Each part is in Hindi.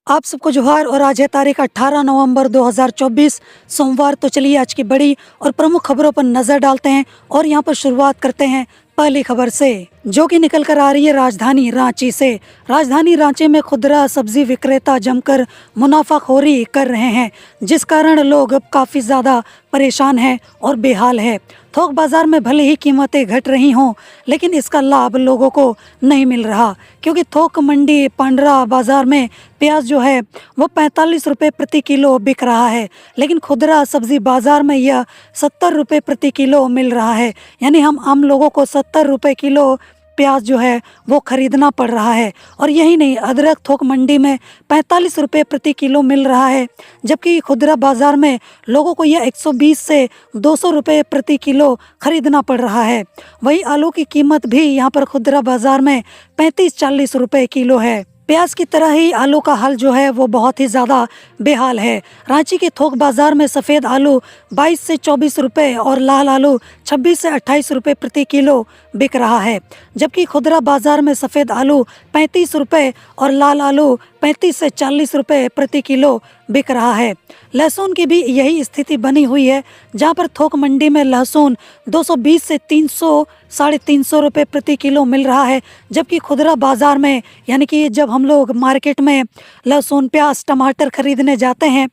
आप सबको जोहार। और आज है तारीख 18 नवंबर 2024 सोमवार। तो चलिए आज की बड़ी और प्रमुख खबरों पर नजर डालते हैं और यहाँ पर शुरुआत करते हैं पहली खबर से, जो कि निकल कर आ रही है राजधानी रांची से। राजधानी रांची में खुदरा सब्जी विक्रेता जमकर मुनाफाखोरी कर रहे हैं, जिस कारण लोग अब काफ़ी ज़्यादा परेशान हैं और बेहाल है। थोक बाजार में भले ही कीमतें घट रही हों, लेकिन इसका लाभ लोगों को नहीं मिल रहा, क्योंकि थोक मंडी पांड्रा बाजार में प्याज जो है वो 45 रुपये प्रति किलो बिक रहा है, लेकिन खुदरा सब्जी बाजार में यह 70 रुपये प्रति किलो मिल रहा है। यानी हम आम लोगों को 70 रुपये किलो प्याज जो है वो खरीदना पड़ रहा है। और यही नहीं, अदरक थोक मंडी में 45 रुपये प्रति किलो मिल रहा है, जबकि खुदरा बाजार में लोगों को यह 120 से 200 रुपये प्रति किलो खरीदना पड़ रहा है। वही आलू की कीमत भी यहाँ पर खुदरा बाजार में 35-40 रुपये किलो है। प्याज की तरह ही आलू का हाल जो है वो बहुत ही ज़्यादा बेहाल है। रांची के थोक बाजार में सफ़ेद आलू 22 से 24 रुपये और लाल आलू 26 से 28 रुपये प्रति किलो बिक रहा है, जबकि खुदरा बाजार में सफ़ेद आलू 35 रुपये और लाल आलू 35 से 40 रुपये प्रति किलो बिक रहा है। लहसुन की भी यही स्थिति बनी हुई है, जहां पर थोक मंडी में लहसुन 220 से 300 साढ़े 300 रुपये प्रति किलो मिल रहा है, जबकि खुदरा बाजार में यानी कि जब हम लोग मार्केट में लहसुन प्याज टमाटर खरीदने जाते हैं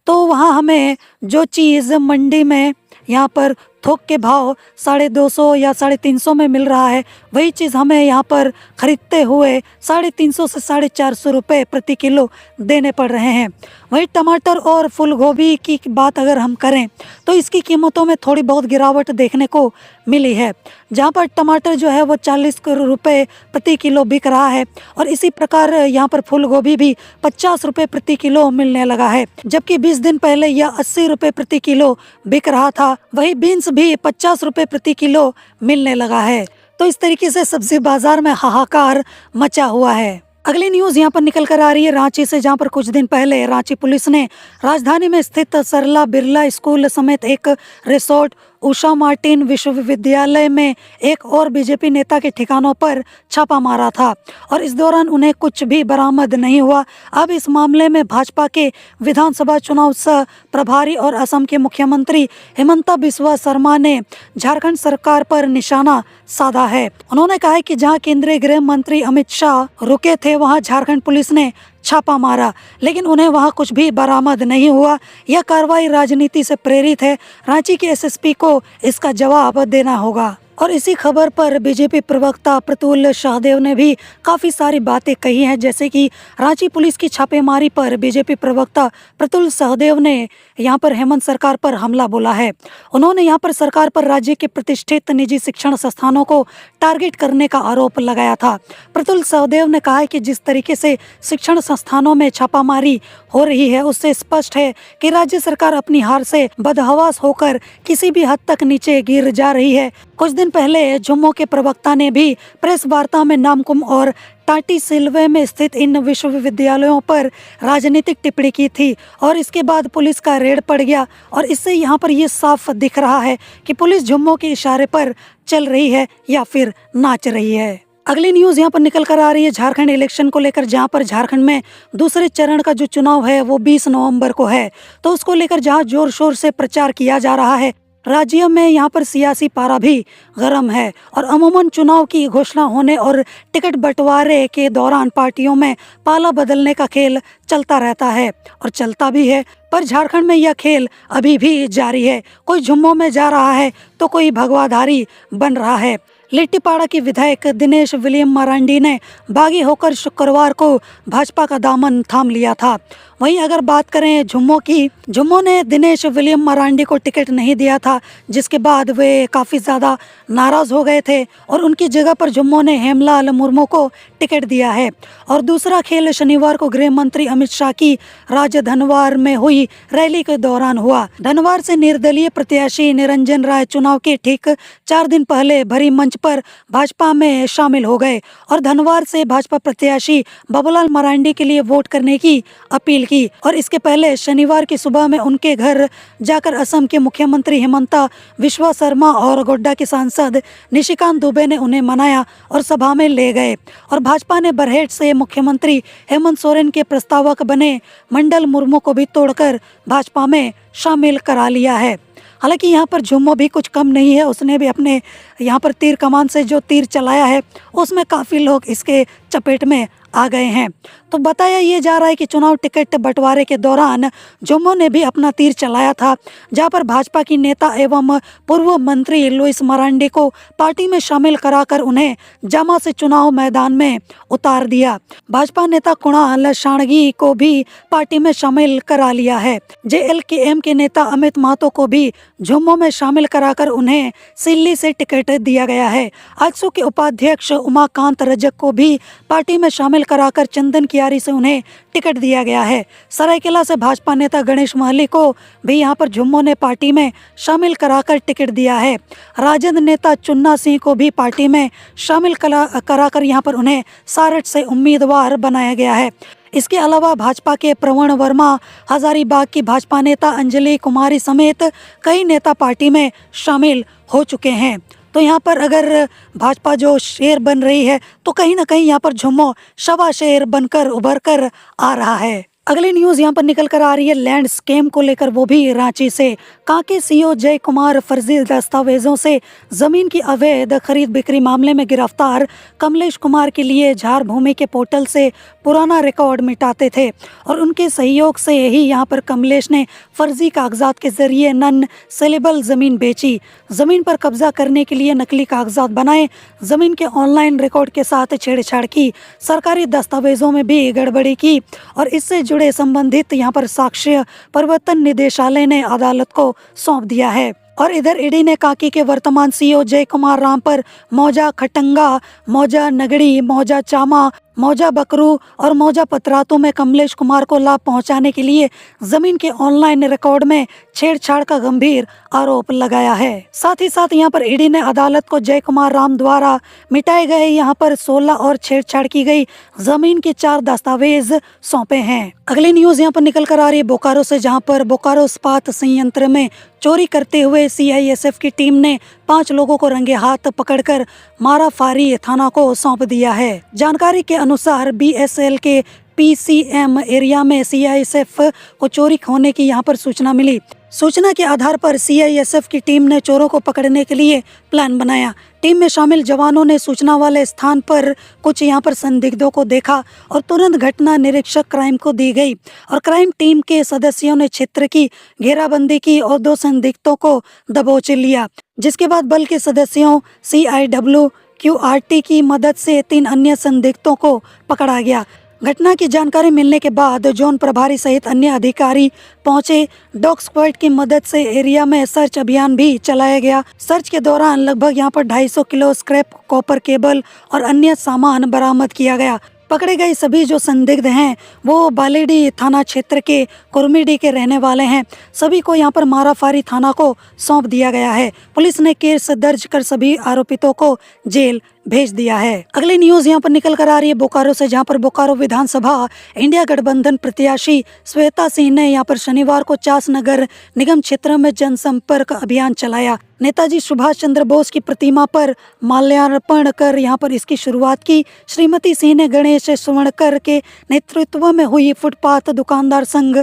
तो वहाँ हमें जो चीज़ मंडी में यहाँ पर थोक के भाव 250 या 350 में मिल रहा है, वही चीज़ हमें यहाँ पर ख़रीदते हुए 350 से 450 रुपये प्रति किलो देने पड़ रहे हैं। वही टमाटर और फूल गोभी की बात अगर हम करें तो इसकी कीमतों में थोड़ी बहुत गिरावट देखने को मिली है, जहाँ पर टमाटर जो है वो 40 रुपये प्रति किलो बिक रहा है, और इसी प्रकार यहाँ पर फूल गोभी भी 50 रुपये प्रति किलो मिलने लगा है, जबकि 20 दिन पहले यह 80 रुपये प्रति किलो बिक रहा था। वही बीन्स भी 50 रुपये प्रति किलो मिलने लगा है। तो इस तरीके से सब्जी बाजार में हाहाकार मचा हुआ है। अगली न्यूज़ यहाँ पर निकल कर आ रही है रांची से, जहाँ पर कुछ दिन पहले रांची पुलिस ने राजधानी में स्थित सरला बिरला स्कूल समेत एक रिसोर्ट, उषा मार्टिन विश्वविद्यालय में एक और बीजेपी नेता के ठिकानों पर छापा मारा था, और इस दौरान उन्हें कुछ भी बरामद नहीं हुआ। अब इस मामले में भाजपा के विधानसभा चुनाव सह प्रभारी और असम के मुख्यमंत्री हिमंता बिस्वा शर्मा ने झारखंड सरकार पर निशाना साधा है। उन्होंने कहा है कि जहां केंद्रीय गृह मंत्री अमित शाह रुके थे वहां झारखंड पुलिस ने छापा मारा, लेकिन उन्हें वहां कुछ भी बरामद नहीं हुआ। यह कार्रवाई राजनीति से प्रेरित है। रांची के एसएसपी को इसका जवाब देना होगा। और इसी खबर पर बीजेपी प्रवक्ता प्रतुल सहदेव ने भी काफ़ी सारी बातें कही हैं, जैसे कि रांची पुलिस की छापेमारी पर बीजेपी प्रवक्ता प्रतुल सहदेव ने यहाँ पर हेमंत सरकार पर हमला बोला है। उन्होंने यहाँ पर सरकार पर राज्य के प्रतिष्ठित निजी शिक्षण संस्थानों को टारगेट करने का आरोप लगाया था। प्रतुल सहदेव ने कहा है कि जिस तरीके से शिक्षण संस्थानों में छापामारी हो रही है, उससे स्पष्ट है कि राज्य सरकार अपनी हार से बदहवास होकर किसी भी हद तक नीचे गिर जा रही है। कुछ दिन पहले जम्मू के प्रवक्ता ने भी प्रेस वार्ता में नामकुम और टाटी सिलवे में स्थित इन विश्वविद्यालयों पर राजनीतिक टिप्पणी की थी, और इसके बाद पुलिस का रेड पड़ गया। और इससे यहाँ पर ये साफ दिख रहा है कि पुलिस जम्मू के इशारे पर चल रही है या फिर नाच रही है। अगली न्यूज़ यहाँ पर निकल कर आ रही है झारखंड इलेक्शन को लेकर, जहाँ पर झारखंड में दूसरे चरण का जो चुनाव है वो 20 नवंबर को है। तो उसको लेकर जहाँ जोर शोर से प्रचार किया जा रहा है, राज्य में यहाँ पर सियासी पारा भी गर्म है, और अमूमन चुनाव की घोषणा होने और टिकट बंटवारे के दौरान पार्टियों में पाला बदलने का खेल चलता रहता है और चलता भी है। पर झारखंड में यह खेल अभी भी जारी है। कोई झुम्मों में जा रहा है तो कोई भगवाधारी बन रहा है। लिट्टीपाड़ा की विधायक दिनेश विलियम मरांडी ने बागी होकर शुक्रवार को भाजपा का दामन थाम लिया था। वहीं अगर बात करें झुम्मो की, झुम्मो ने दिनेश विलियम मरांडी को टिकट नहीं दिया था, जिसके बाद वे काफ़ी ज़्यादा नाराज़ हो गए थे, और उनकी जगह पर झुम्मो ने हेमलाल मुर्मू को टिकट दिया है। और दूसरा खेल शनिवार को गृह मंत्री अमित शाह की राजधनवार में हुई रैली के दौरान हुआ। धनवार से निर्दलीय प्रत्याशी निरंजन राय चुनाव के ठीक 4 दिन पहले भरी मंच पर भाजपा में शामिल हो गए और धनवार से भाजपा प्रत्याशी बाबूलाल मरांडी के लिए वोट करने की अपील की। और इसके पहले शनिवार की सुबह में उनके घर जाकर असम के मुख्यमंत्री हिमंता बिस्वा शर्मा और गोड्डा के सांसद निशिकांत दुबे ने उन्हें मनाया और सभा में ले गए। और भाजपा ने बरहेट से मुख्यमंत्री हेमंत सोरेन के प्रस्तावक बने मंडल मुर्मू को भी तोड़कर भाजपा में शामिल करा लिया है। हालांकि यहाँ पर झुम्मो भी कुछ कम नहीं है, उसने भी अपने यहाँ पर तीर कमान से जो तीर चलाया है उसमें काफ़ी लोग इसके चपेट में आ गए हैं। तो बताया ये जा रहा है कि चुनाव टिकट बंटवारे के दौरान झुम्मो ने भी अपना तीर चलाया था, जहां पर भाजपा की नेता एवं पूर्व मंत्री लुइस मरांडी को पार्टी में शामिल कराकर उन्हें जामा से चुनाव मैदान में उतार दिया। भाजपा नेता कुणाल शाणगी को भी पार्टी में शामिल करा लिया है। JLKM के नेता अमित महतो को भी झुम्मो में शामिल कराकर उन्हें सिल्ली से टिकट दिया गया है। आजसू के उपाध्यक्ष उमाकांत रजक को भी पार्टी में शामिल कराकर चंदन कियारी से उन्हें टिकट दिया गया है। सरायकेला से भाजपा नेता गणेश महली को भी यहां पर झुम्मो ने पार्टी में शामिल कराकर टिकट दिया है। राजद नेता चुन्ना सिंह को भी पार्टी में शामिल कराकर यहां पर उन्हें सारठ से उम्मीदवार बनाया गया है। इसके अलावा भाजपा के प्रवण वर्मा, हजारीबाग की भाजपा नेता अंजलि कुमारी समेत कई नेता पार्टी में शामिल हो चुके हैं। तो यहाँ पर अगर भाजपा जो शेर बन रही है तो कहीं ना कहीं यहाँ पर झुम्मो शवा शेर बनकर उभर कर आ रहा है। अगली न्यूज यहाँ पर निकल कर आ रही है लैंड स्कैम को लेकर, वो भी रांची से। कांके CEO जय कुमार फर्जी दस्तावेजों से जमीन की अवैध खरीद बिक्री मामले में गिरफ्तार कमलेश कुमार के लिए झार भूमि के पोर्टल से पुराना रिकॉर्ड मिटाते थे और उनके सहयोग से ही यहाँ पर कमलेश ने फर्जी कागजात के जरिए नन सेलेबल जमीन बेची, जमीन पर कब्जा करने के लिए नकली कागजात बनाए, जमीन के ऑनलाइन रिकॉर्ड के साथ छेड़छाड़ की, सरकारी दस्तावेजों में भी गड़बड़ी की और इससे जुड़े संबंधित यहाँ पर साक्ष्य प्रवर्तन निदेशालय ने अदालत को सौंप दिया है। और इधर ईडी ने कांके के वर्तमान CEO जय कुमार राम पर मौजा खटंगा, मौजा नगड़ी, मौजा चामा, मौजा बकरू और मौजा पतरातू में कमलेश कुमार को लाभ पहुंचाने के लिए जमीन के ऑनलाइन रिकॉर्ड में छेड़छाड़ का गंभीर आरोप लगाया है। साथ ही साथ यहां पर ईडी ने अदालत को जय कुमार राम द्वारा मिटाए गए यहां पर 16 और छेड़छाड़ की गई जमीन के 4 दस्तावेज सौंपे हैं। अगली न्यूज यहां पर निकल कर आ रही है बोकारो से, जहां पर बोकारो इस्पात संयंत्र में चोरी करते हुए CISF की टीम ने 5 लोगों को रंगे हाथ पकड़कर माराफारी थाना को सौंप दिया है। जानकारी के अनुसार BSL के PCM एरिया में CISF को चोरी होने की यहां पर सूचना मिली। सूचना के आधार पर CISF की टीम ने चोरों को पकड़ने के लिए प्लान बनाया। टीम में शामिल जवानों ने सूचना वाले स्थान पर कुछ यहां पर संदिग्धों को देखा और तुरंत घटना निरीक्षक क्राइम को दी गई और क्राइम टीम के सदस्यों ने क्षेत्र की घेराबंदी की और 2 संदिग्धों को दबोच लिया, जिसके बाद बल के सदस्यों CIW QRT की मदद से 3 अन्य संदिग्धों को पकड़ा गया। घटना की जानकारी मिलने के बाद जोन प्रभारी सहित अन्य अधिकारी पहुंचे। डॉग स्क्वाड की मदद से एरिया में सर्च अभियान भी चलाया गया। सर्च के दौरान लगभग यहां पर 250 किलो स्क्रैप कॉपर केबल और अन्य सामान बरामद किया गया। पकड़े गए सभी जो संदिग्ध हैं वो बालेडी थाना क्षेत्र के कुर्मीडी के रहने वाले हैं। सभी को यहां पर माराफारी थाना को सौंप दिया गया है। पुलिस ने केस दर्ज कर सभी आरोपितों को जेल भेज दिया है। अगली न्यूज यहां पर निकल कर आ रही है बोकारो से, जहां पर बोकारो विधानसभा इंडिया गठबंधन प्रत्याशी श्वेता सिंह ने यहां पर शनिवार को चास नगर निगम क्षेत्र में जनसंपर्क अभियान चलाया। नेताजी सुभाष चंद्र बोस की प्रतिमा पर माल्यार्पण कर यहां पर इसकी शुरुआत की। श्रीमती सिंह ने गणेश स्वर्णकर के नेतृत्व में हुई फुटपाथ दुकानदार संघ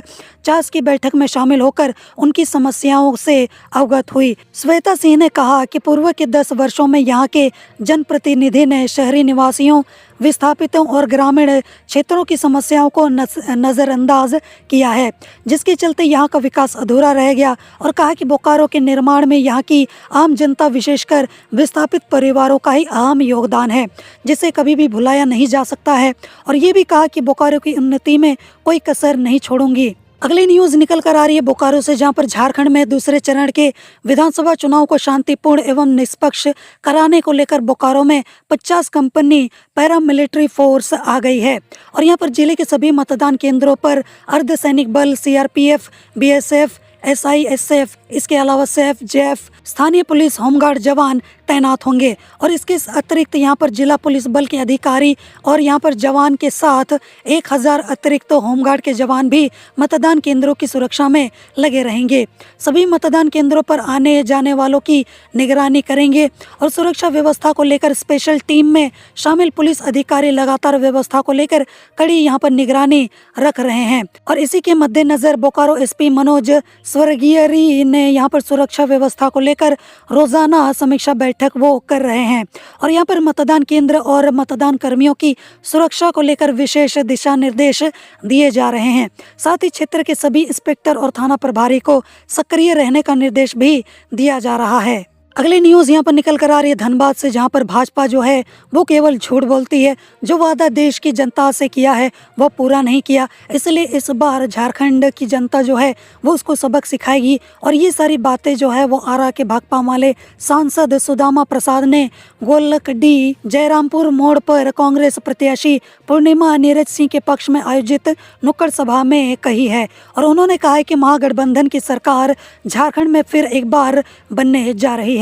चास की बैठक में शामिल होकर उनकी समस्याओं से अवगत हुई। श्वेता सिंह ने कहा कि पूर्व के 10 वर्षों में यहाँ के जनप्रतिनिधि ने शहरी निवासियों, विस्थापितों और ग्रामीण क्षेत्रों की समस्याओं को नज़रअंदाज किया है, जिसके चलते यहाँ का विकास अधूरा रह गया और कहा कि बोकारो के निर्माण में यहाँ की आम जनता विशेषकर विस्थापित परिवारों का ही अहम योगदान है, जिसे कभी भी भुलाया नहीं जा सकता है। और ये भी कहा कि बोकारो की उन्नति में कोई कसर नहीं छोड़ूंगी। अगली न्यूज निकल कर आ रही है बोकारो से, जहां पर झारखंड में दूसरे चरण के विधानसभा चुनाव को शांतिपूर्ण एवं निष्पक्ष कराने को लेकर बोकारो में 50 कंपनी पैरामिलिट्री फोर्स आ गई है और यहां पर जिले के सभी मतदान केंद्रों पर अर्धसैनिक बल CRPF, BSF, SISF, इसके अलावा SAF, JF, स्थानीय पुलिस, होमगार्ड जवान तैनात होंगे। और इसके अतिरिक्त यहाँ पर जिला पुलिस बल के अधिकारी और यहाँ पर जवान के साथ 1000 अतिरिक्त होमगार्ड के जवान भी मतदान केंद्रों की सुरक्षा में लगे रहेंगे। सभी मतदान केंद्रों पर आने जाने वालों की निगरानी करेंगे और सुरक्षा व्यवस्था को लेकर स्पेशल टीम में शामिल पुलिस अधिकारी लगातार व्यवस्था को लेकर कड़ी यहाँ पर निगरानी रख रहे हैं। और इसी के मद्देनजर बोकारो एसपी मनोज स्वर्गीयरी ने यहाँ पर सुरक्षा व्यवस्था को लेकर रोजाना समीक्षा बैठक वो कर रहे हैं और यहाँ पर मतदान केंद्र और मतदान कर्मियों की सुरक्षा को लेकर विशेष दिशा निर्देश दिए जा रहे हैं। साथ ही क्षेत्र के सभी इंस्पेक्टर और थाना प्रभारी को सक्रिय रहने का निर्देश भी दिया जा रहा है। अगली न्यूज यहाँ पर निकल कर आ रही है धनबाद से, जहाँ पर भाजपा जो है वो केवल झूठ बोलती है। जो वादा देश की जनता से किया है वो पूरा नहीं किया, इसलिए इस बार झारखंड की जनता जो है वो उसको सबक सिखाएगी। और ये सारी बातें जो है वो आरा के भाकपा वाले सांसद सुदामा प्रसाद ने गोलकडी जयरामपुर मोड़ पर कांग्रेस प्रत्याशी पूर्णिमा नीरज सिंह के पक्ष में आयोजित नुक्कड़ सभा में कही है। और उन्होंने कहा है कि महागठबंधन की सरकार झारखंड में फिर एक बार बनने जा रही है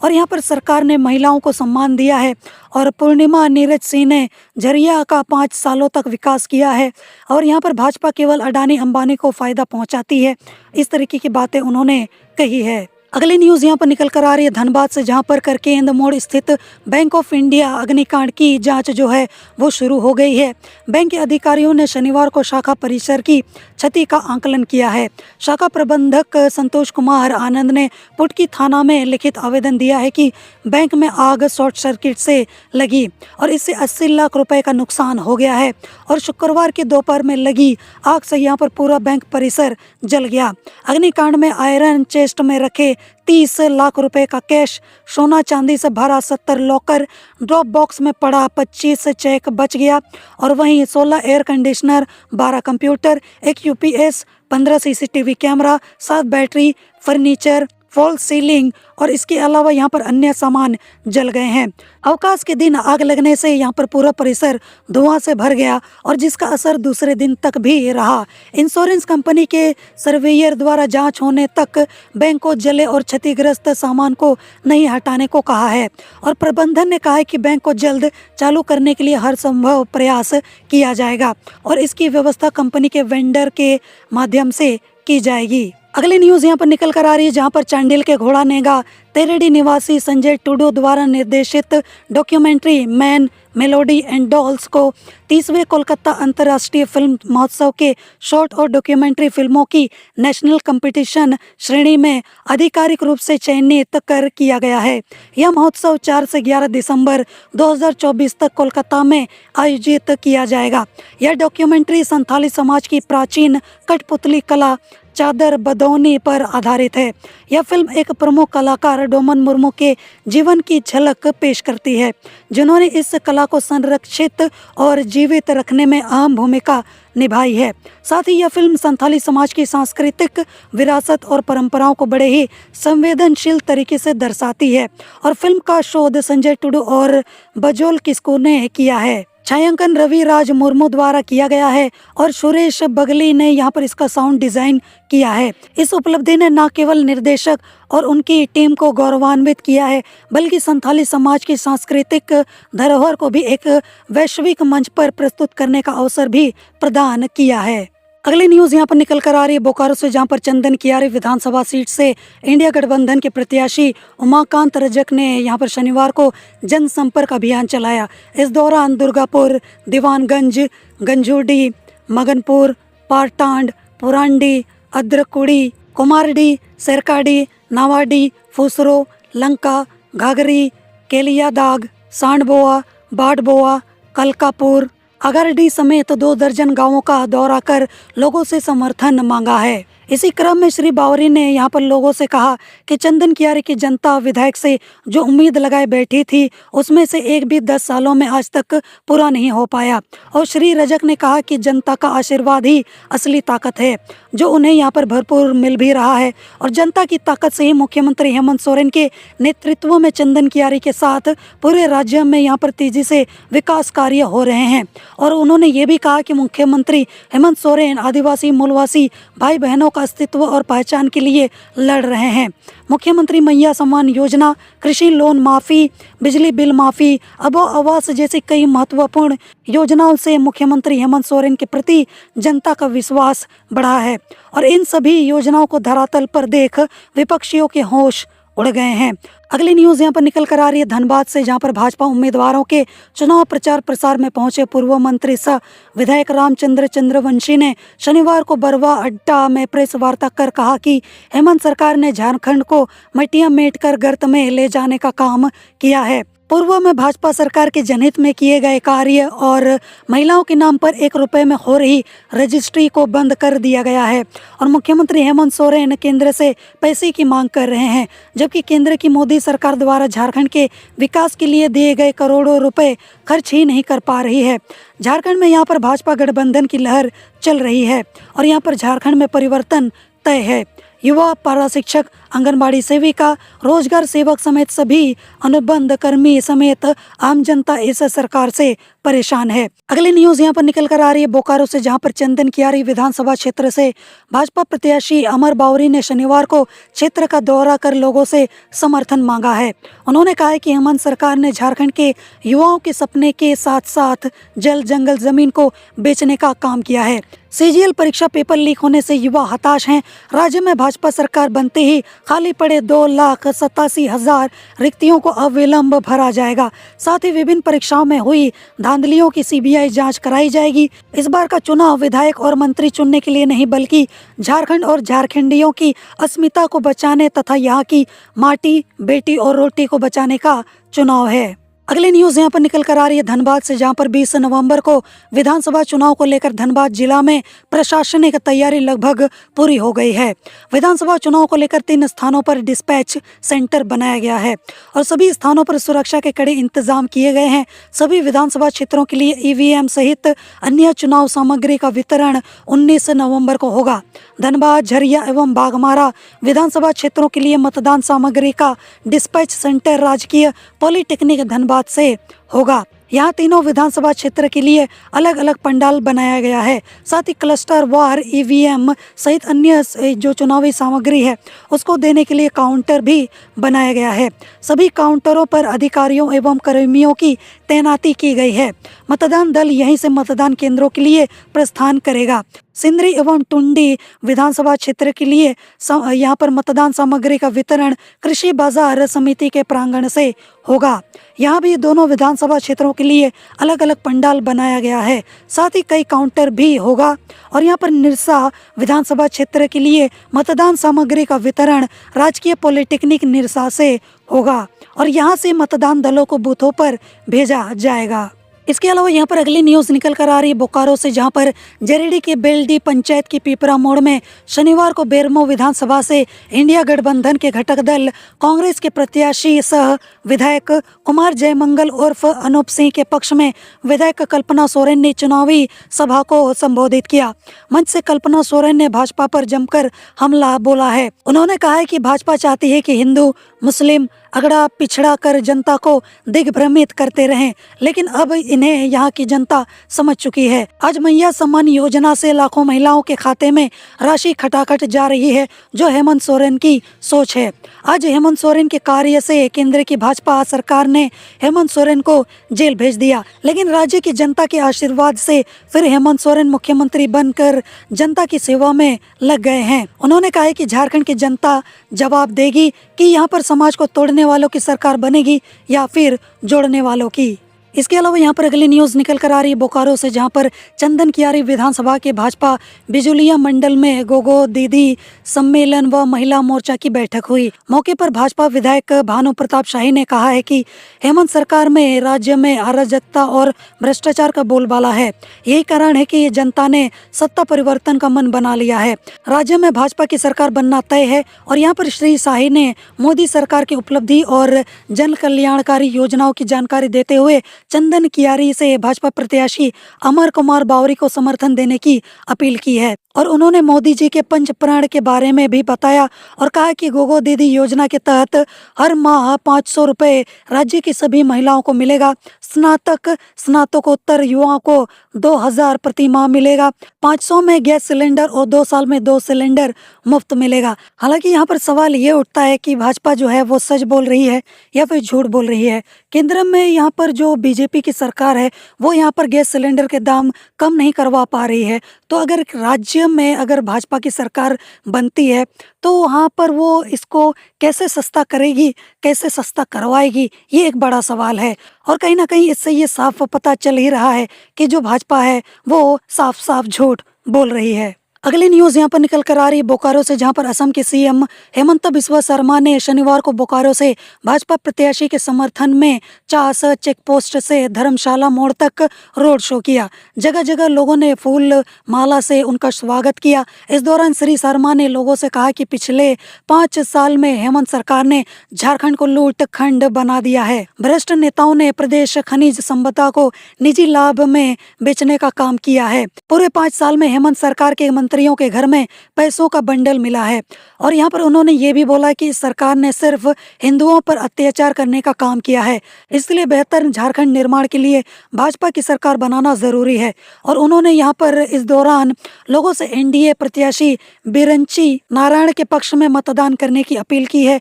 और यहाँ पर सरकार ने महिलाओं को सम्मान दिया है और पूर्णिमा नीरज सिंह ने झरिया का 5 सालों तक विकास किया है और यहाँ पर भाजपा केवल अडानी अंबानी को फायदा पहुंचाती है। इस तरीके की बातें उन्होंने कही है। अगली न्यूज यहाँ पर निकल कर आ रही है धनबाद से, जहाँ पर करकेंद मोड़ स्थित बैंक ऑफ इंडिया अग्निकांड की जांच जो है वो शुरू हो गई है। बैंक के अधिकारियों ने शनिवार को शाखा परिसर की क्षति का आंकलन किया है। शाखा प्रबंधक संतोष कुमार आनंद ने पुटकी थाना में लिखित आवेदन दिया है कि बैंक में आग शॉर्ट सर्किट से लगी और इससे 80 लाख रुपए का नुकसान हो गया है और शुक्रवार की दोपहर में लगी आग से यहाँ पर पूरा बैंक परिसर जल गया। अग्निकांड में आयरन चेस्ट में रखे 30 लाख रुपए का कैश, सोना चांदी से भरा 70 लॉकर, ड्रॉप बॉक्स में पड़ा 25 चेक बच गया और वहीं 16 air conditioner, 12 computer, 1 UPS, 15 CCTV camera, 7 battery, furniture, fall ceiling और इसके अलावा यहाँ पर अन्य सामान जल गए हैं। अवकाश के दिन आग लगने से यहाँ पर पूरा परिसर धुआं से भर गया और जिसका असर दूसरे दिन तक भी रहा। इंश्योरेंस कंपनी के सर्वेयर द्वारा जांच होने तक बैंक को जले और क्षतिग्रस्त सामान को नहीं हटाने को कहा है और प्रबंधन ने कहा है कि बैंक को जल्द चालू करने के लिए हर संभव प्रयास किया जाएगा और इसकी व्यवस्था कंपनी के वेंडर के माध्यम से की जाएगी। अगली न्यूज यहाँ पर निकल कर आ रही है, जहाँ पर चांडिल के घोड़ा नेगा तेरेडी निवासी संजय टुडू द्वारा निर्देशित documentary man melody and dolls को 30वें कोलकाता अंतर्राष्ट्रीय फिल्म महोत्सव के शॉर्ट और डॉक्यूमेंट्री फिल्मों की नेशनल कंपटीशन श्रेणी में आधिकारिक रूप से चयनित कर किया गया है। यह महोत्सव 4 से 11 दिसंबर 2024 तक कोलकाता में आयोजित किया जाएगा। यह डॉक्यूमेंट्री संथाली समाज की प्राचीन कठपुतली कला चादर बदौनी पर आधारित है। यह फिल्म एक प्रमुख कलाकार डोमन मुर्मू के जीवन की झलक पेश करती है, जिन्होंने इस कला को संरक्षित और जीवित रखने में अहम भूमिका निभाई है। साथ ही यह फिल्म संथाली समाज की सांस्कृतिक विरासत और परंपराओं को बड़े ही संवेदनशील तरीके से दर्शाती है और फिल्म का शोध संजय टुडू और बजोल किस्कू ने किया है। छायांकन रवि राज मुर्मू द्वारा किया गया है और सुरेश बगली ने यहाँ पर इसका साउंड डिजाइन किया है। इस उपलब्धि ने न केवल निर्देशक और उनकी टीम को गौरवान्वित किया है, बल्कि संथाली समाज की सांस्कृतिक धरोहर को भी एक वैश्विक मंच पर प्रस्तुत करने का अवसर भी प्रदान किया है। अगली न्यूज यहाँ पर निकल कर आ रही है बोकारो से, जहाँ पर चंदन कियारी विधानसभा सीट से इंडिया गठबंधन के प्रत्याशी उमाकांत रजक ने यहाँ पर शनिवार को जनसंपर्क अभियान चलाया। इस दौरान दुर्गापुर, दीवानगंज, गंजूडी, मगनपुर, पारटांड, पुरांडी, अद्रकुड़ी, कुमारडी, सरकाडी, नावाडी, फुसरो, लंका, घाघरी, केलियादाग, सांडबोआ, बाडबोआ, कलकापुर, अगरडी समेत 2 दर्जन गांवों का दौरा कर लोगों से समर्थन मांगा है। इसी क्रम में श्री बावरी ने यहाँ पर लोगों से कहा कि चंदन कियारी की जनता विधायक से जो उम्मीद लगाए बैठी थी उसमें से एक भी 10 सालों में आज तक पूरा नहीं हो पाया और श्री रजक ने कहा कि जनता का आशीर्वाद ही असली ताकत है, जो उन्हें यहाँ पर भरपूर मिल भी रहा है और जनता की ताकत से ही मुख्यमंत्री हेमंत सोरेन के नेतृत्व में चंदन कियारी के साथ पूरे राज्य में यहाँ पर तेजी से विकास कार्य हो रहे हैं। और उन्होंने ये भी कहा कि मुख्यमंत्री हेमंत सोरेन आदिवासी मूलवासी भाई बहनों का अस्तित्व और पहचान के लिए लड़ रहे हैं। मुख्यमंत्री मैया सम्मान योजना, कृषि लोन माफ़ी, बिजली बिल माफ़ी, अबो आवास जैसी कई महत्वपूर्ण योजनाओं से मुख्यमंत्री हेमंत सोरेन के प्रति जनता का विश्वास बढ़ा है और इन सभी योजनाओं को धरातल पर देख विपक्षियों के होश उड़ गए हैं। अगली न्यूज़ यहाँ पर निकल कर आ रही है धनबाद से, जहाँ पर भाजपा उम्मीदवारों के चुनाव प्रचार प्रसार में पहुंचे पूर्व मंत्री सह विधायक रामचंद्र चंद्रवंशी ने शनिवार को बरवा अड्डा में प्रेस वार्ता कर कहा कि हेमंत सरकार ने झारखंड को मटिया मेट कर गर्त में ले जाने का काम किया है। पूर्व में भाजपा सरकार के जनहित में किए गए कार्य और महिलाओं के नाम पर 1 रुपए में हो रही रजिस्ट्री को बंद कर दिया गया है और मुख्यमंत्री हेमंत सोरेन केंद्र से पैसे की मांग कर रहे हैं, जबकि केंद्र की मोदी सरकार द्वारा झारखंड के विकास के लिए दिए गए करोड़ों रुपए खर्च ही नहीं कर पा रही है। झारखंड में यहाँ पर भाजपा गठबंधन की लहर चल रही है और यहाँ पर झारखंड में परिवर्तन तय है। युवा, पारा शिक्षक, आंगनबाड़ी सेविका, रोजगार सेवक समेत सभी अनुबंध कर्मी समेत आम जनता इस सरकार से परेशान है। अगली न्यूज़ यहाँ पर निकल कर आ रही है बोकारो से, जहाँ पर चंदन कियारी विधानसभा क्षेत्र से भाजपा प्रत्याशी अमर बावरी ने शनिवार को क्षेत्र का दौरा कर लोगों से समर्थन मांगा है। उन्होंने कहा है कि हेमंत सरकार ने झारखंड के युवाओं के सपने के साथ साथ जल जंगल जमीन को बेचने का काम किया है। सीजीएल परीक्षा पेपर लीक होने से युवा हताश हैं। राज्य में भाजपा सरकार बनते ही खाली पड़े 2,87,000 रिक्तियों को अविलंब भरा जाएगा। साथ ही विभिन्न परीक्षाओं में हुई धांधलियों की सीबीआई जांच कराई जाएगी। इस बार का चुनाव विधायक और मंत्री चुनने के लिए नहीं, बल्कि झारखंड और झारखंडियों की अस्मिता को बचाने तथा यहाँ की माटी, बेटी और रोटी को बचाने का चुनाव है। अगली न्यूज़ यहाँ पर निकल कर आ रही है धनबाद से, जहाँ पर 20 नवंबर को विधानसभा चुनाव को लेकर धनबाद जिला में प्रशासनिक तैयारी लगभग पूरी हो गई है। विधानसभा चुनाव को लेकर 3 स्थानों पर डिस्पैच सेंटर बनाया गया है और सभी स्थानों पर सुरक्षा के कड़े इंतजाम किए गए हैं। सभी विधानसभा क्षेत्रों के लिए ईवीएम सहित अन्य चुनाव सामग्री का वितरण 19 नवम्बर को होगा। धनबाद, झरिया एवं बाघमारा विधानसभा क्षेत्रों के लिए मतदान सामग्री का डिस्पैच सेंटर राजकीय पॉलिटेक्निक धनबाद से होगा। यहाँ तीनों विधानसभा क्षेत्र के लिए अलग अलग पंडाल बनाया गया है। साथ ही क्लस्टर वार ईवीएम सहित अन्य जो चुनावी सामग्री है उसको देने के लिए काउंटर भी बनाया गया है। सभी काउंटरों पर अधिकारियों एवं कर्मियों की तैनाती की गई है। मतदान दल यहीं से मतदान केंद्रों के लिए प्रस्थान करेगा। सिंदरी एवं टुंडी विधानसभा क्षेत्र के लिए यहाँ पर मतदान सामग्री का वितरण कृषि बाजार समिति के प्रांगण से होगा। यहाँ भी दोनों विधानसभा क्षेत्रों के लिए अलग अलग पंडाल बनाया गया है। साथ ही कई काउंटर भी होगा और यहाँ पर निरसा विधानसभा क्षेत्र के लिए मतदान सामग्री का वितरण राजकीय पॉलिटेक्निक निरसा से होगा और यहाँ से मतदान दलों को बूथों पर भेजा जाएगा। इसके अलावा यहाँ पर अगली न्यूज़ निकल कर आ रही है बोकारो से, जहाँ पर जरेडी के बेलडी पंचायत की पीपरा मोड़ में शनिवार को बेरमो विधानसभा से इंडिया गठबंधन के घटक दल कांग्रेस के प्रत्याशी सह विधायक कुमार जयमंगल उर्फ अनूप सिंह के पक्ष में विधायक कल्पना सोरेन ने चुनावी सभा को संबोधित किया। मंच से कल्पना सोरेन ने भाजपा पर जमकर हमला बोला है। उन्होंने कहा है कि भाजपा चाहती है कि हिंदू मुस्लिम अगड़ा पिछड़ा कर जनता को दिग्भ्रमित करते रहें, लेकिन अब इन्हें यहाँ की जनता समझ चुकी है। आज मैया सम्मान योजना से लाखों महिलाओं के खाते में राशि खटाखट जा रही है, जो हेमंत सोरेन की सोच है। आज हेमंत सोरेन के कार्य से केंद्र की भाजपा सरकार ने हेमंत सोरेन को जेल भेज दिया, लेकिन राज्य की जनता के आशीर्वाद से फिर हेमंत सोरेन मुख्यमंत्री बनकर जनता की सेवा में लग गए हैं। उन्होंने कहा है कि झारखंड की जनता जवाब देगी कि यहाँ पर समाज को तोड़ने वालों की सरकार बनेगी या फिर जोड़ने वालों की। इसके अलावा यहाँ पर अगली न्यूज़ निकल कर आ रही है बोकारो से, जहाँ पर चंदन कियारी विधानसभा के भाजपा बिजुलिया मंडल में गोगो दीदी सम्मेलन व महिला मोर्चा की बैठक हुई। मौके पर भाजपा विधायक भानु प्रताप शाही ने कहा है कि हेमंत सरकार में राज्य में अराजकता और भ्रष्टाचार का बोलबाला है। यही कारण है कि जनता ने सत्ता परिवर्तन का मन बना लिया है। राज्य में भाजपा की सरकार बनना तय है और यहाँ पर श्री शाही ने मोदी सरकार की उपलब्धि और जन कल्याणकारी योजनाओं की जानकारी देते हुए चंदन कियारी से भाजपा प्रत्याशी अमर कुमार बावरी को समर्थन देने की अपील की है। और उन्होंने मोदी जी के पंच प्राण के बारे में भी बताया और कहा कि गोगो दीदी योजना के तहत हर माह 500 रुपये राज्य की सभी महिलाओं को मिलेगा। स्नातकोत्तर युवाओं को 2000 प्रति माह मिलेगा। 500 में गैस सिलेंडर और 2 साल में 2 सिलेंडर मुफ्त मिलेगा। हालांकि यहाँ पर सवाल ये उठता है कि भाजपा जो है वो सच बोल रही है या फिर झूठ बोल रही है। केंद्र में यहाँ पर जो बीजेपी की सरकार है वो यहाँ पर गैस सिलेंडर के दाम कम नहीं करवा पा रही है। तो अगर राज्य में अगर भाजपा की सरकार बनती है तो वहाँ पर वो इसको कैसे सस्ता करेगी, कैसे सस्ता करवाएगी, ये एक बड़ा सवाल है। और कहीं ना कहीं इससे ये साफ पता चल ही रहा है कि जो भाजपा है वो साफ साफ झूठ बोल रही है। अगली न्यूज़ यहाँ पर निकल कर आ रही है बोकारो से, जहाँ पर असम के सीएम हेमंत बिस्वा शर्मा ने शनिवार को बोकारो से भाजपा प्रत्याशी के समर्थन में चास चेक पोस्ट से धर्मशाला मोड़ तक रोड शो किया। जगह जगह लोगों ने फूल माला से उनका स्वागत किया। इस दौरान श्री शर्मा ने लोगों से कहा कि पिछले 5 साल में हेमंत सरकार ने झारखंड को लूट खंड बना दिया है। भ्रष्ट नेताओं ने प्रदेश खनिज संपदा को निजी लाभ में बेचने का काम किया है। पूरे 5 साल में हेमंत सरकार के मंत्रियों के घर में पैसों का बंडल मिला है। और यहाँ पर उन्होंने ये भी बोला कि सरकार ने सिर्फ हिंदुओं पर अत्याचार करने का काम किया है, इसलिए बेहतर झारखंड निर्माण के लिए भाजपा की सरकार बनाना जरूरी है। और उन्होंने यहाँ पर इस दौरान लोगों से एनडीए प्रत्याशी बिरंची नारायण के पक्ष में मतदान करने की अपील की है।